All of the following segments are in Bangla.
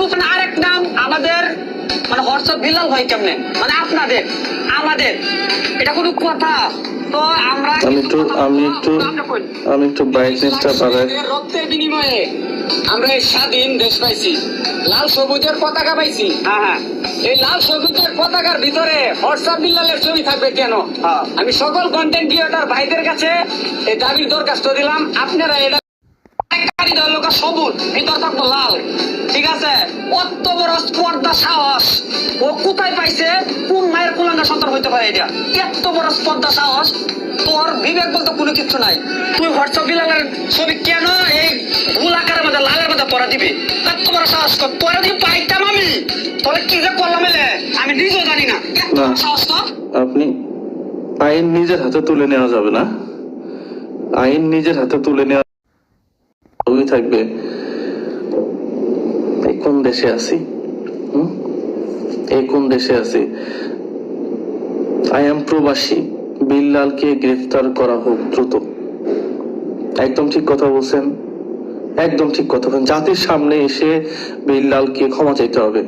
বুঝছেন আরেক নাম আমাদের মানে হোয়াটসঅ্যাপ বিলাল হয় কেমনে মানে আপনাদের আমাদের এটা কোনো কথা? তো আমরা আমি একটু ব্রাইটনেসটা বাড়াই। রক্তের বিনিময়ে আমরা এই স্বাধীন দেশ পাইছি, লাল সবুজের পতাকা পাইছি। হ্যাঁ, এই লাল সবুজের পতাকার ভিতরে হোয়াটসঅ্যাপ বিলালের ছবি থাকবে কেন? আমি সকল কন্টেন্ট ক্রিয়েটর ভাইদের কাছে এই দাবির দরখাস্ত দিলাম, আপনারা এটা সবুজ ভিতর থাকবো লাল, ঠিক আছে? অত বড় স্পর্ধা সাহস ও কোথায় পাইছে? কোন মায়ের কুলাঙ্গা সন্তান হইতে পারে এটা? এত বড় স্পর্ধা সাহস, তোর বিবেক বলতে কোনো কিছু নাই। তুই হোয়াটসঅ্যাপ বিলালের ছবি কেন এই ভুল আকারের মধ্যে লালের মধ্যে পড়া দিবি? এত বড় সাহস কর, তোরা যদি পাইতাম আমি তাহলে কি যে করলাম আমি নিজেও জানি না। সাহস তো আপনি আইন নিজের হাতে তুলে নেওয়া যাবে না, আইন নিজের হাতে তুলে নেওয়া থাকবে। এই কোন দেশে আছি? এই কোন দেশে আছি? আই এম প্রবাসী, বিল্লালকে গ্রেফতার করা হোক দ্রুত। একদম ঠিক কথা বলছেন, একদম ঠিক কথা বলছেন। জাতির সামনে এসে বিল্লালকে ক্ষমা চাইতে হবে।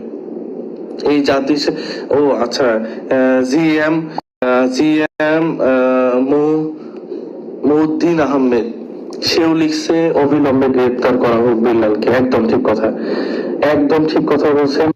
এই জাতির ও আচ্ছা, জিএম মউদ্দিন আহমেদ সেও লিখছে অবিলম্বে গ্রেফতার করা হোক বিল্লালকে। একদম ঠিক কথা, একদম ঠিক কথা বলছেন।